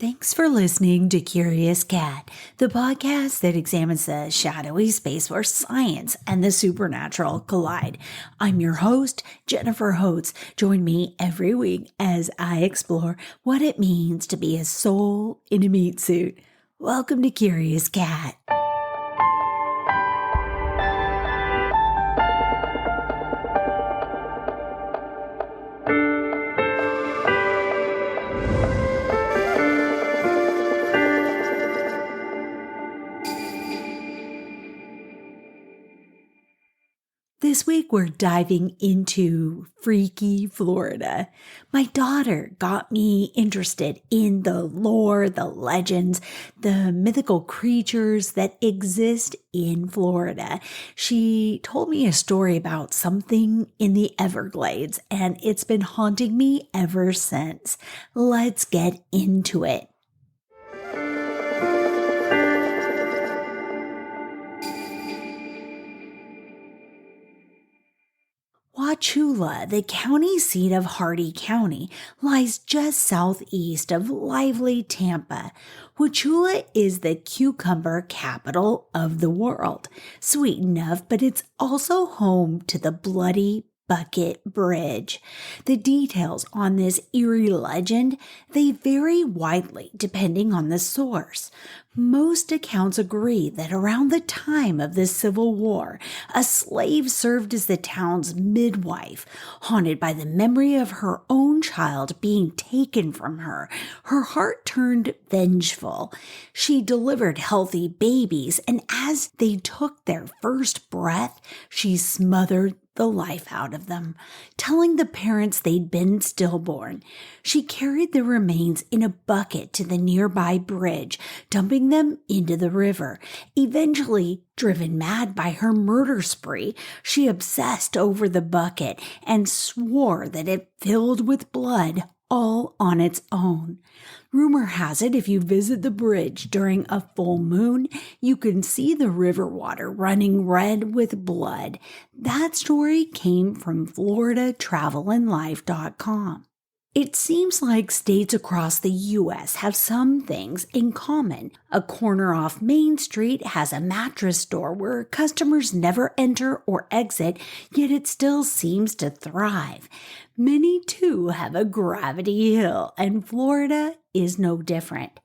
Thanks for listening to Curious Cat, the podcast that examines the shadowy space where science and the supernatural collide. I'm your host, Jennifer Holtz. Join me every week as I explore what it means to be a soul in a meat suit. Welcome to Curious Cat. This week, we're diving into freaky Florida. My daughter got me interested in the lore, the legends, the mythical creatures that exist in Florida. She told me a story about something in the Everglades, and it's been haunting me ever since. Let's get into it. Wauchula, the county seat of Hardy County, lies just southeast of lively Tampa. Wauchula is the cucumber capital of the world. Sweet enough, but it's also home to the Bloody Bucket Bridge. The details on this eerie legend, they vary widely depending on the source. Most accounts agree that around the time of the Civil War, a slave served as the town's midwife. Haunted by the memory of her own child being taken from her, her heart turned vengeful. She delivered healthy babies, and as they took their first breath, she smothered the life out of them, telling the parents they'd been stillborn. She carried the remains in a bucket to the nearby bridge, dumping them into the river. Eventually, driven mad by her murder spree, she obsessed over the bucket and swore that it filled with blood all on its own. Rumor has it if you visit the bridge during a full moon, you can see the river water running red with blood. That story came from FloridaTravelandLife.com. It seems like states across the U.S. have some things in common. A corner off Main Street has a mattress store where customers never enter or exit, yet it still seems to thrive. Many, too, have a gravity hill, and Florida is no different.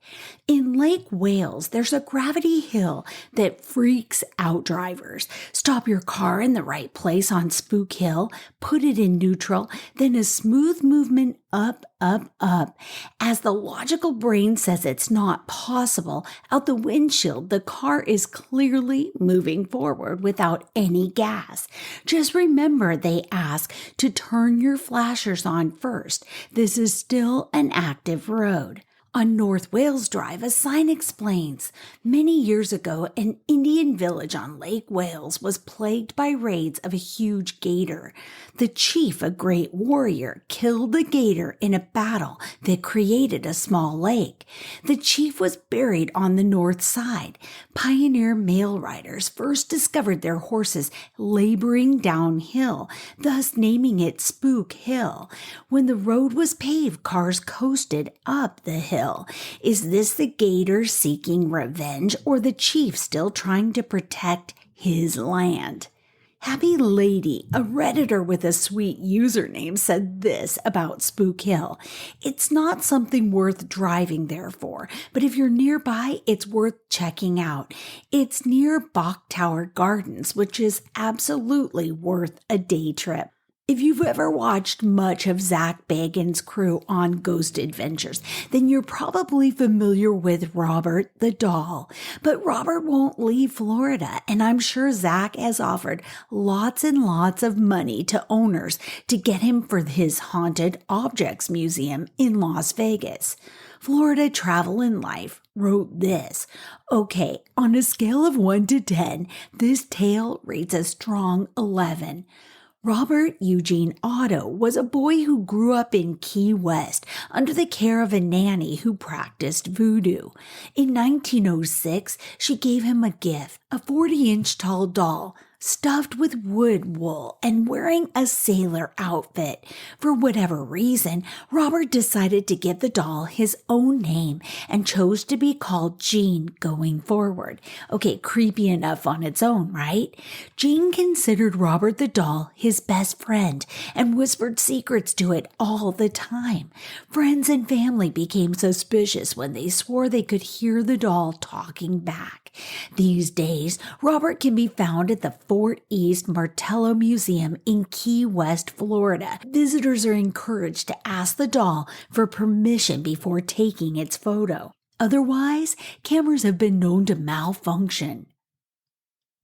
In Lake Wales, there's a gravity hill that freaks out drivers. Stop your car in the right place on Spook Hill, put it in neutral, then a smooth movement up, up, up. As the logical brain says it's not possible, out the windshield, the car is clearly moving forward without any gas. Just remember they ask to turn your flashers on first. This is still an active road. On North Wales Drive, a sign explains, many years ago, an Indian village on Lake Wales was plagued by raids of a huge gator. The chief, a great warrior, killed the gator in a battle that created a small lake. The chief was buried on the north side. Pioneer mail riders first discovered their horses laboring downhill, thus naming it Spook Hill. When the road was paved, cars coasted up the hill. Is this the gator seeking revenge or the chief still trying to protect his land? Happy Lady, a Redditor with a sweet username, said this about Spook Hill. It's not something worth driving there for, but if you're nearby, it's worth checking out. It's near Bok Tower Gardens, which is absolutely worth a day trip. If you've ever watched much of Zach Bagans' crew on Ghost Adventures, then you're probably familiar with Robert the doll. But Robert won't leave Florida, and I'm sure Zach has offered lots and lots of money to owners to get him for his Haunted Objects Museum in Las Vegas. Florida Travel and Life wrote this. Okay, on a scale of 1 to 10, this tale rates a strong 11. Robert Eugene Otto was a boy who grew up in Key West under the care of a nanny who practiced voodoo. In 1906, she gave him a gift, a 40-inch tall doll, stuffed with wood wool and wearing a sailor outfit. For whatever reason, Robert decided to give the doll his own name and chose to be called Jean going forward. Okay, creepy enough on its own, right? Jean considered Robert the doll his best friend and whispered secrets to it all the time. Friends and family became suspicious when they swore they could hear the doll talking back. These days, Robert can be found at the Fort East Martello Museum in Key West, Florida. Visitors are encouraged to ask the doll for permission before taking its photo. Otherwise, cameras have been known to malfunction.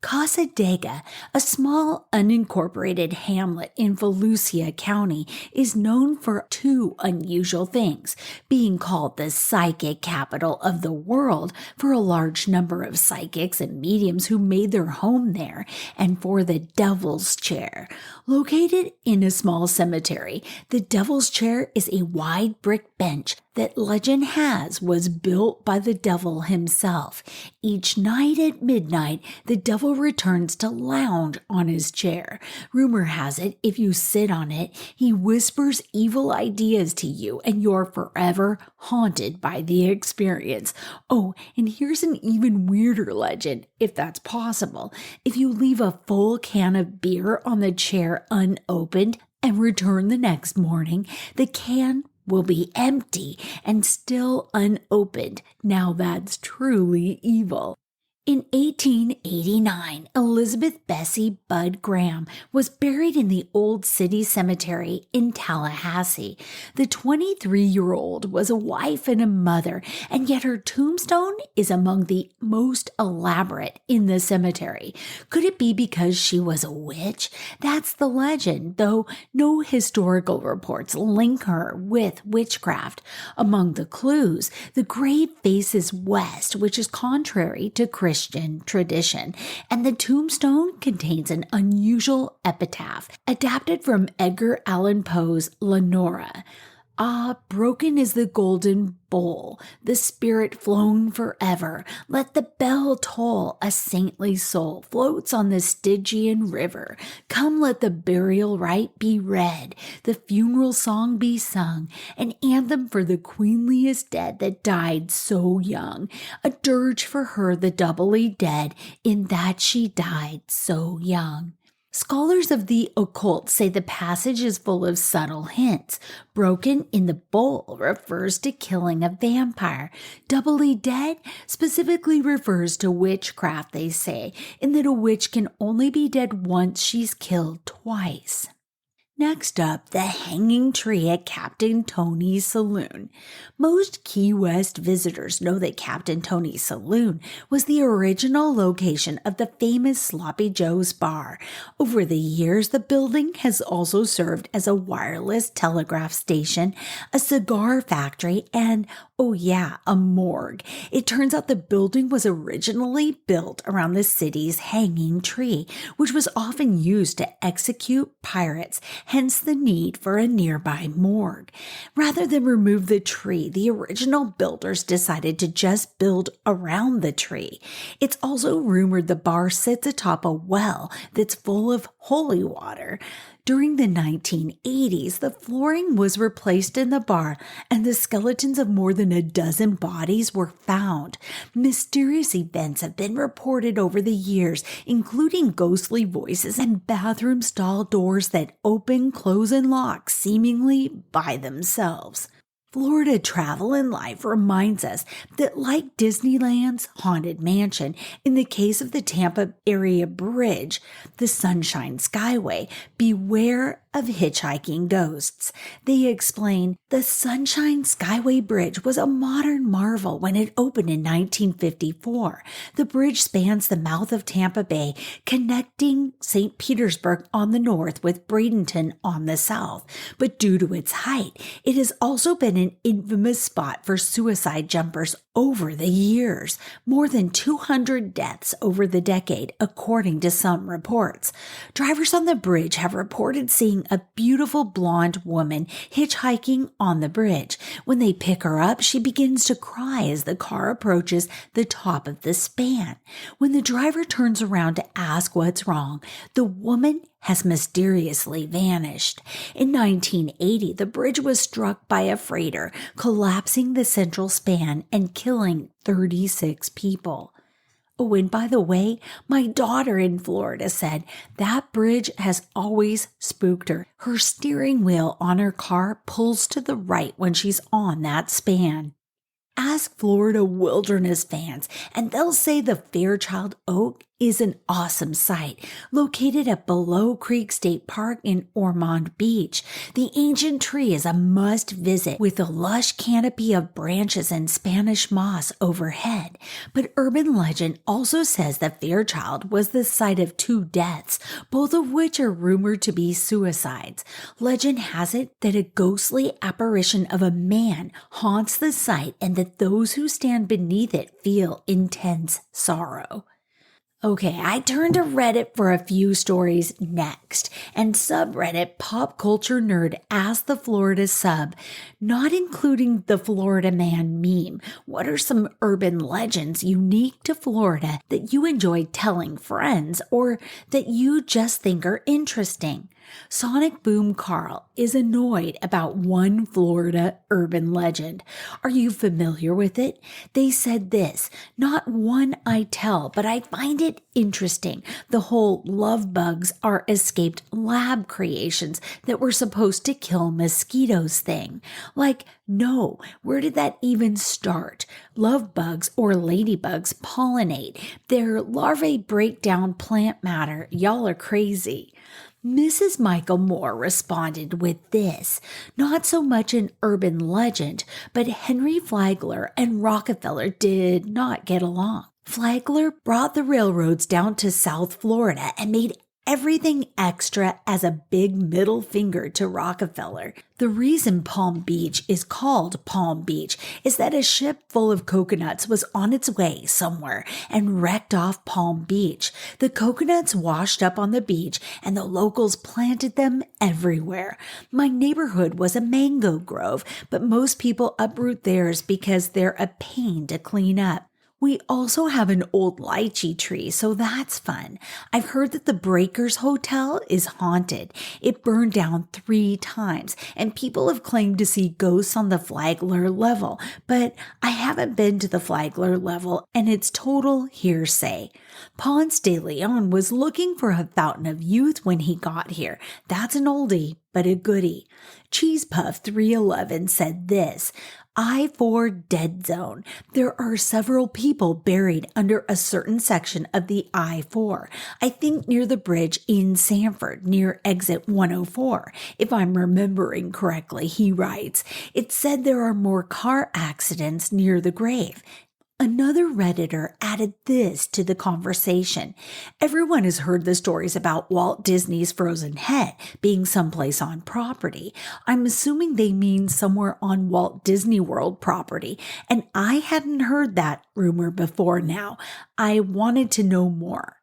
Casadega, a small unincorporated hamlet in Volusia County, is known for two unusual things: being called the psychic capital of the world for a large number of psychics and mediums who made their home there, and for the Devil's Chair. Located in a small cemetery, the Devil's Chair is a wide brick bench that legend has was built by the devil himself. Each night at midnight, the devil returns to lounge on his chair. Rumor has it, if you sit on it, he whispers evil ideas to you and you're forever haunted by the experience. Oh, and here's an even weirder legend, if that's possible. If you leave a full can of beer on the chair unopened and return the next morning, the can will be empty and still unopened. Now that's truly evil. In 1889, Elizabeth Bessie Budd Graham was buried in the Old City Cemetery in Tallahassee. The 23-year-old was a wife and a mother, and yet her tombstone is among the most elaborate in the cemetery. Could it be because she was a witch? That's the legend, though no historical reports link her with witchcraft. Among the clues, the grave faces west, which is contrary to Christian tradition, and the tombstone contains an unusual epitaph adapted from Edgar Allan Poe's Lenora. Ah, broken is the golden bowl, the spirit flown forever. Let the bell toll, a saintly soul floats on the Stygian river. Come, let the burial rite be read, the funeral song be sung, an anthem for the queenliest dead that died so young, a dirge for her the doubly dead, in that she died so young. Scholars of the occult say the passage is full of subtle hints. Broken in the bowl refers to killing a vampire. Doubly dead specifically refers to witchcraft, they say, in that a witch can only be dead once she's killed twice. Next up, the hanging tree at Captain Tony's Saloon. Most Key West visitors know that Captain Tony's Saloon was the original location of the famous Sloppy Joe's bar. Over the years, the building has also served as a wireless telegraph station, a cigar factory, and, oh yeah, a morgue. It turns out the building was originally built around the city's hanging tree, which was often used to execute pirates, hence the need for a nearby morgue. Rather than remove the tree, the original builders decided to just build around the tree. It's also rumored the bar sits atop a well that's full of holy water. During the 1980s, the flooring was replaced in the bar and the skeletons of more than a dozen bodies were found. Mysterious events have been reported over the years, including ghostly voices and bathroom stall doors that open, close, and lock seemingly by themselves. Florida Travel and Life reminds us that like Disneyland's Haunted Mansion, in the case of the Tampa area bridge, the Sunshine Skyway, beware of hitchhiking ghosts. They explain the Sunshine Skyway Bridge was a modern marvel when it opened in 1954. The bridge spans the mouth of Tampa Bay, connecting St. Petersburg on the north with Bradenton on the south. But due to its height, it has also been an infamous spot for suicide jumpers over the years. More than 200 deaths over the decade, according to some reports. Drivers on the bridge have reported seeing seeing a beautiful blonde woman hitchhiking on the bridge. When they pick her up, she begins to cry as the car approaches the top of the span. When the driver turns around to ask what's wrong, the woman has mysteriously vanished. In 1980, the bridge was struck by a freighter, collapsing the central span and killing 36 people. Oh, and by the way, my daughter in Florida said that bridge has always spooked her. Her steering wheel on her car pulls to the right when she's on that span. Ask Florida wilderness fans, and they'll say the Fairchild Oak is an awesome site located at Below Creek State Park in Ormond Beach. The ancient tree is a must visit with a lush canopy of branches and Spanish moss overhead. But urban legend also says that Fairchild was the site of 2 deaths, both of which are rumored to be suicides. Legend has it that a ghostly apparition of a man haunts the site and that those who stand beneath it feel intense sorrow. Okay, I turned to Reddit for a few stories next, and subreddit Pop Culture Nerd asked the Florida sub, not including the Florida Man meme, what are some urban legends unique to Florida that you enjoy telling friends or that you just think are interesting? Sonic Boom Carl is annoyed about one Florida urban legend. Are you familiar with it? They said this, not one I tell, but I find it interesting. The whole love bugs are escaped lab creations that were supposed to kill mosquitoes thing. Like, no, where did that even start? Love bugs or ladybugs pollinate. Their larvae break down plant matter. Y'all are crazy. Mrs. Michael Moore responded with this, not so much an urban legend, but Henry Flagler and Rockefeller did not get along. Flagler brought the railroads down to South Florida and made everything extra as a big middle finger to Rockefeller. The reason Palm Beach is called Palm Beach is that a ship full of coconuts was on its way somewhere and wrecked off Palm Beach. The coconuts washed up on the beach and the locals planted them everywhere. My neighborhood was a mango grove, but most people uproot theirs because they're a pain to clean up. We also have an old lychee tree, so that's fun. I've heard that the Breakers Hotel is haunted. It burned down 3 times, and people have claimed to see ghosts on the Flagler level, but I haven't been to the Flagler level, and it's total hearsay. Ponce de Leon was looking for a fountain of youth when he got here. That's an oldie, but a goodie. Cheese Puff 311 said this, I-4 dead zone. There are several people buried under a certain section of the I-4. I think near the bridge in Sanford, near exit 104. If I'm remembering correctly, he writes. It said there are more car accidents near the grave. Another Redditor added this to the conversation. Everyone has heard the stories about Walt Disney's frozen head being someplace on property. I'm assuming they mean somewhere on Walt Disney World property, and I hadn't heard that rumor before now. I wanted to know more.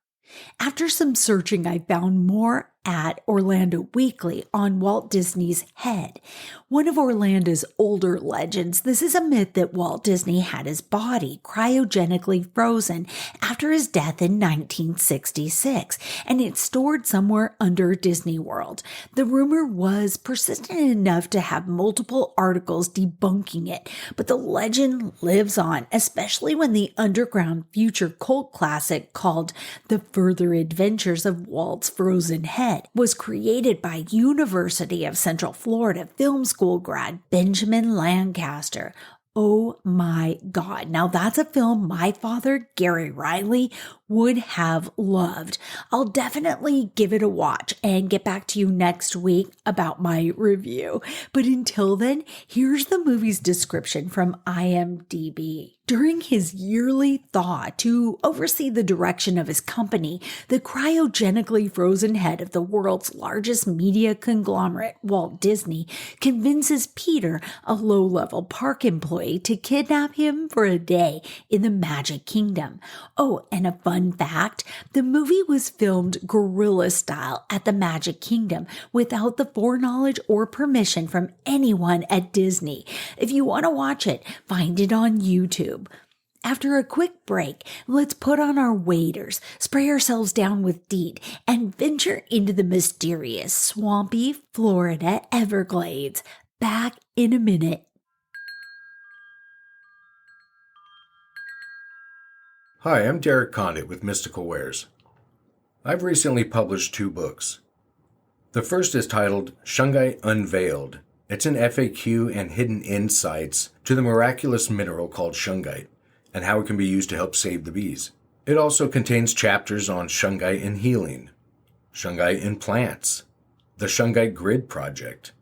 After some searching, I found more at Orlando Weekly on Walt Disney's head. One of Orlando's older legends, this is a myth that Walt Disney had his body cryogenically frozen after his death in 1966, and it's stored somewhere under Disney World. The rumor was persistent enough to have multiple articles debunking it, but the legend lives on, especially when the underground future cult classic called The Further Adventures of Walt's Frozen Head was created by University of Central Florida film school grad Benjamin Lancaster. Oh my God. Now that's a film my father, Gary Riley, would have loved. I'll definitely give it a watch and get back to you next week about my review. But until then, here's the movie's description from IMDb. During his yearly thaw to oversee the direction of his company, the cryogenically frozen head of the world's largest media conglomerate, Walt Disney, convinces Peter, a low-level park employee, to kidnap him for a day in the Magic Kingdom. Oh, and a fun fact, the movie was filmed guerrilla style at the Magic Kingdom without the foreknowledge or permission from anyone at Disney. If you want to watch it, find it on YouTube. After a quick break, let's put on our waders, spray ourselves down with DEET, and venture into the mysterious, swampy Florida Everglades. Back in a minute. Hi, I'm Derek Condit with Mystical Wares. I've recently published 2 books. The first is titled Shungite Unveiled. It's an FAQ and hidden insights to the miraculous mineral called shungite and how it can be used to help save the bees. It also contains chapters on shungite and healing, shungite in plants, the Shungite Grid Project,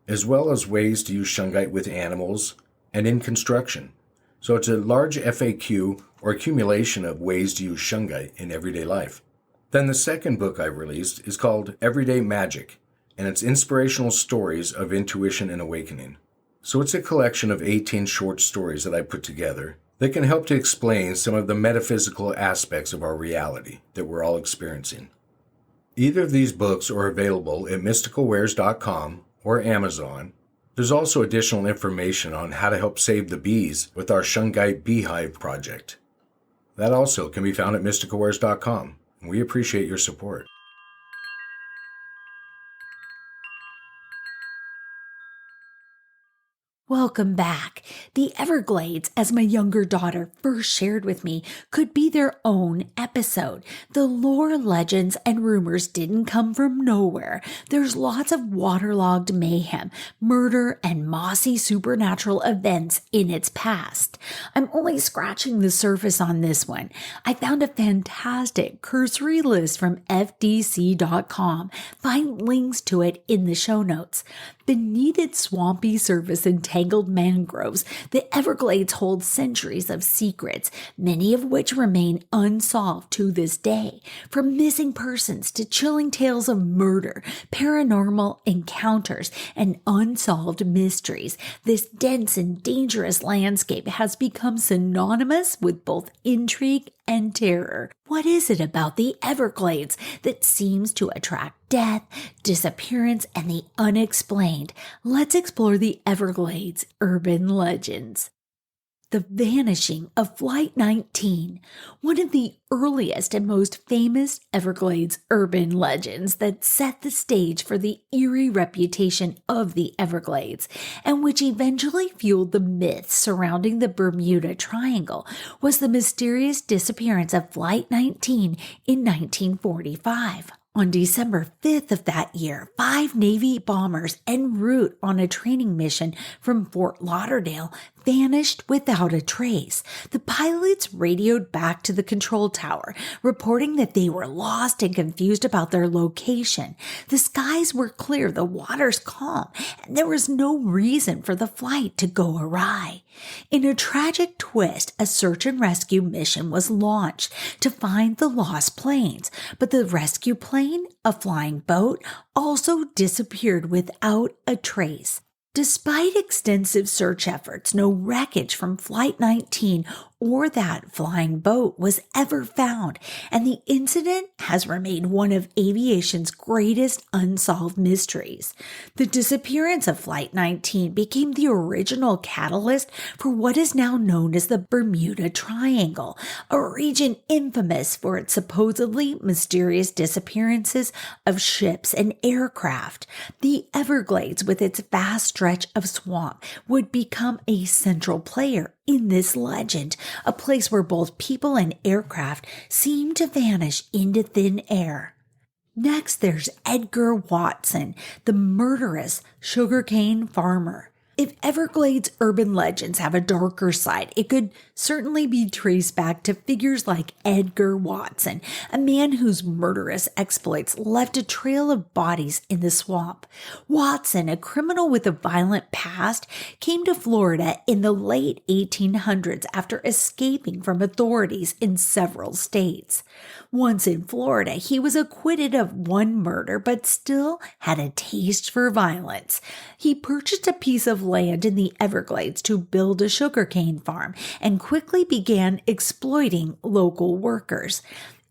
as well as ways to use shungite with animals and in construction. So it's a large FAQ or accumulation of ways to use shungite in everyday life. Then the second book I released is called Everyday Magic, and it's inspirational stories of intuition and awakening. So it's a collection of 18 short stories that I put together that can help to explain some of the metaphysical aspects of our reality that we're all experiencing. Either of these books are available at mysticalwares.com or Amazon. There's also additional information on how to help save the bees with our Shungite Beehive project. That also can be found at mysticalwares.com. We appreciate your support. Welcome back. The Everglades, as my younger daughter first shared with me, could be their own episode. The lore, legends, and rumors didn't come from nowhere. There's lots of waterlogged mayhem, murder, and mossy supernatural events in its past. I'm only scratching the surface on this one. I found a fantastic cursory list from FDC.com. Find links to it in the show notes. Beneath its swampy surface and tangled mangroves, the Everglades hold centuries of secrets, many of which remain unsolved to this day. From missing persons to chilling tales of murder, paranormal encounters, and unsolved mysteries, this dense and dangerous landscape has become synonymous with both intrigue and terror. What is it about the Everglades that seems to attract death, disappearance, and the unexplained? Let's explore the Everglades urban legends. The vanishing of Flight 19, one of the earliest and most famous Everglades urban legends that set the stage for the eerie reputation of the Everglades, and which eventually fueled the myths surrounding the Bermuda Triangle, was the mysterious disappearance of Flight 19 in 1945. On December 5th of that year, 5 Navy bombers en route on a training mission from Fort Lauderdale vanished without a trace. The pilots radioed back to the control tower, reporting that they were lost and confused about their location. The skies were clear, the waters calm, and there was no reason for the flight to go awry. In a tragic twist, a search and rescue mission was launched to find the lost planes, but the rescue plane, a flying boat, also disappeared without a trace. Despite extensive search efforts, no wreckage from Flight 19 or that flying boat was ever found, and the incident has remained one of aviation's greatest unsolved mysteries. The disappearance of Flight 19 became the original catalyst for what is now known as the Bermuda Triangle, a region infamous for its supposedly mysterious disappearances of ships and aircraft. The Everglades, with its vast stretch of swamp, would become a central player in this legend, a place where both people and aircraft seem to vanish into thin air. Next, there's Edgar Watson, the murderous sugarcane farmer. If Everglades urban legends have a darker side, it could certainly be traced back to figures like Edgar Watson, a man whose murderous exploits left a trail of bodies in the swamp. Watson, a criminal with a violent past, came to Florida in the late 1800s after escaping from authorities in several states. Once in Florida, he was acquitted of one murder but still had a taste for violence. He purchased a piece of land in the Everglades to build a sugarcane farm and quickly began exploiting local workers.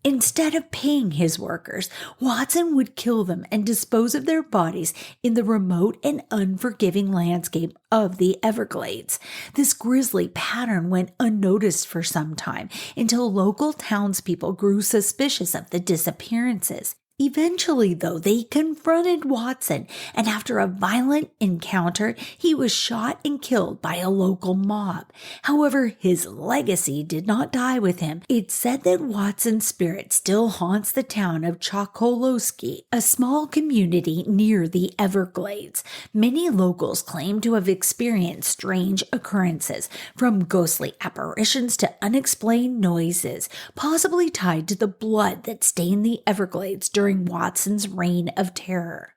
Instead of paying his workers, Watson would kill them and dispose of their bodies in the remote and unforgiving landscape of the Everglades. This grisly pattern went unnoticed for some time until local townspeople grew suspicious of the disappearances. Eventually, though, they confronted Watson, and after a violent encounter, he was shot and killed by a local mob. However, his legacy did not die with him. It's said that Watson's spirit still haunts the town of Chokoloskee, a small community near the Everglades. Many locals claim to have experienced strange occurrences, from ghostly apparitions to unexplained noises, possibly tied to the blood that stained the Everglades during Watson's reign of terror.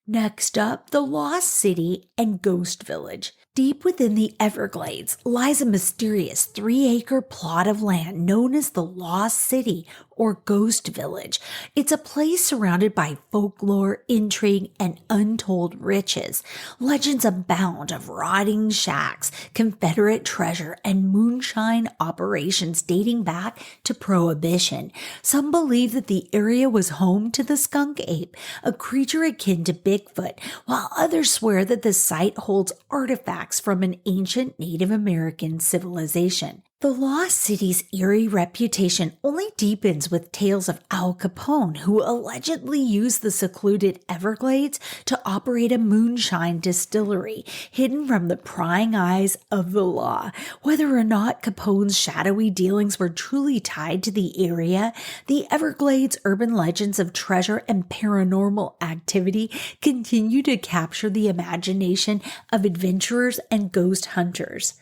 Next up, the Lost City and Ghost Village. Deep within the Everglades lies a mysterious 3-acre plot of land known as the Lost City or Ghost Village. It's a place surrounded by folklore, intrigue, and untold riches. Legends abound of rotting shacks, Confederate treasure, and moonshine operations dating back to Prohibition. Some believe that the area was home to the skunk ape, a creature akin to Bigfoot, while others swear that the site holds artifacts from an ancient Native American civilization. The Lost City's eerie reputation only deepens with tales of Al Capone, who allegedly used the secluded Everglades to operate a moonshine distillery, hidden from the prying eyes of the law. Whether or not Capone's shadowy dealings were truly tied to the area, the Everglades urban legends of treasure and paranormal activity continue to capture the imagination of adventurers and ghost hunters.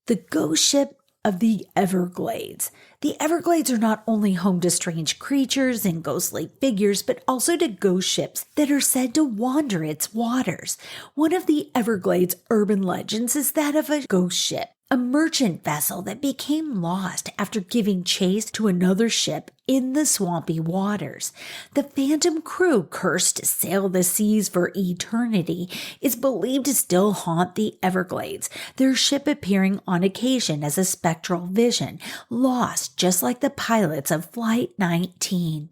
The ghost ship of the Everglades. The Everglades are not only home to strange creatures and ghostly figures, but also to ghost ships that are said to wander its waters. One of the Everglades urban legends is that of a ghost ship, a merchant vessel that became lost after giving chase to another ship in the swampy waters. The phantom crew, cursed to sail the seas for eternity, is believed to still haunt the Everglades, their ship appearing on occasion as a spectral vision, lost just like the pilots of Flight 19.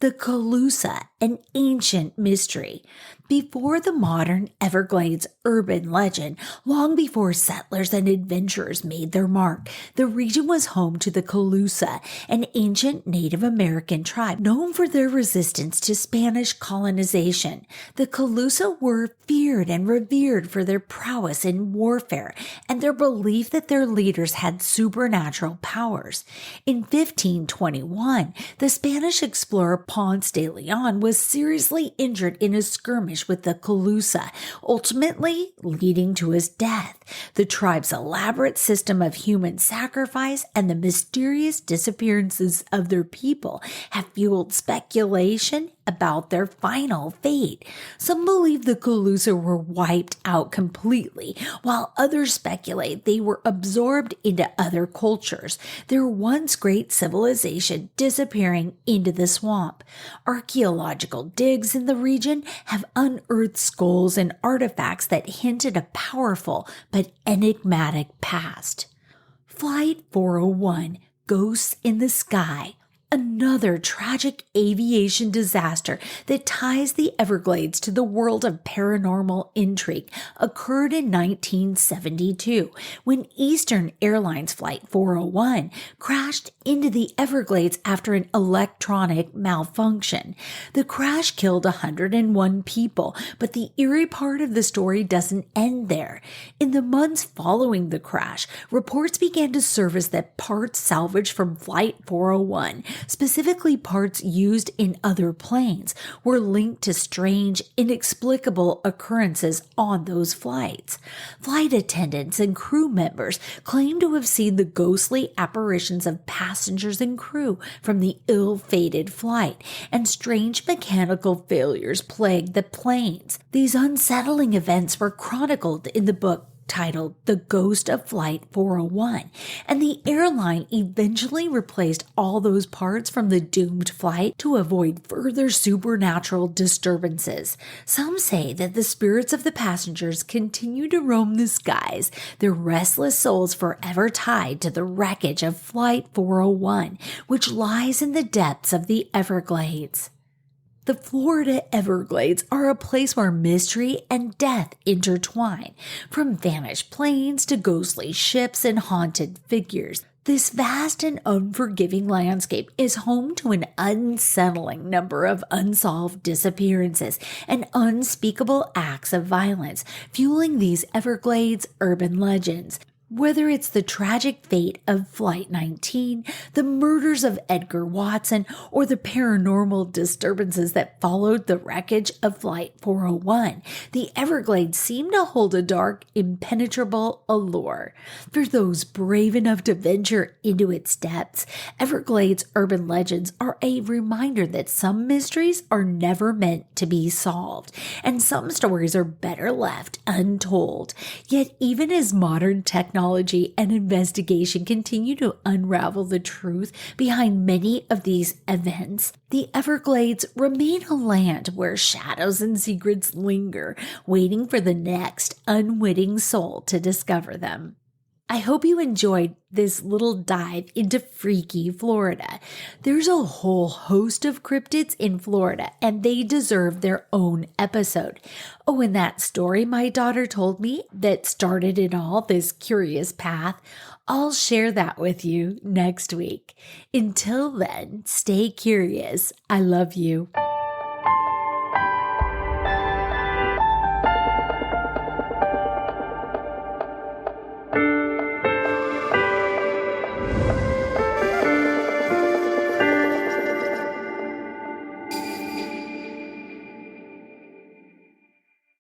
The Calusa, an ancient mystery. Before the modern Everglades urban legend, long before settlers and adventurers made their mark, the region was home to the Calusa, an ancient Native American tribe known for their resistance to Spanish colonization. The Calusa were feared and revered for their prowess in warfare and their belief that their leaders had supernatural powers. In 1521, the Spanish explorer Ponce de Leon was seriously injured in a skirmish with the Calusa, ultimately leading to his death. The tribe's elaborate system of human sacrifice and the mysterious disappearances of their people have fueled speculation about their final fate. Some believe the Calusa were wiped out completely, while others speculate they were absorbed into other cultures, their once great civilization disappearing into the swamp. Archaeological digs in the region have unearthed skulls and artifacts that hint at a powerful but enigmatic past. Flight 401, Ghosts in the Sky. Another tragic aviation disaster that ties the Everglades to the world of paranormal intrigue occurred in 1972 when Eastern Airlines Flight 401 crashed into the Everglades after an electronic malfunction. The crash killed 101 people, but the eerie part of the story doesn't end there. In the months following the crash, reports began to surface that parts salvaged from Flight 401 specifically parts used in other planes, were linked to strange, inexplicable occurrences on those flights. Flight attendants and crew members claim to have seen the ghostly apparitions of passengers and crew from the ill-fated flight, and strange mechanical failures plagued the planes. These unsettling events were chronicled in the book titled The Ghost of Flight 401, and the airline eventually replaced all those parts from the doomed flight to avoid further supernatural disturbances. Some say that the spirits of the passengers continue to roam the skies, their restless souls forever tied to the wreckage of Flight 401, which lies in the depths of the Everglades. The Florida Everglades are a place where mystery and death intertwine, from vanished planes to ghostly ships and haunted figures. This vast and unforgiving landscape is home to an unsettling number of unsolved disappearances and unspeakable acts of violence, fueling these Everglades urban legends. Whether it's the tragic fate of Flight 19, the murders of Edgar Watson, or the paranormal disturbances that followed the wreckage of Flight 401, the Everglades seem to hold a dark, impenetrable allure. For those brave enough to venture into its depths, Everglades urban legends are a reminder that some mysteries are never meant to be solved, and some stories are better left untold. Yet even as modern technology and investigation continue to unravel the truth behind many of these events, the Everglades remain a land where shadows and secrets linger, waiting for the next unwitting soul to discover them. I hope you enjoyed this little dive into freaky Florida. There's a whole host of cryptids in Florida, and they deserve their own episode. Oh, and that story my daughter told me that started it all, this curious path, I'll share that with you next week. Until then, stay curious. I love you.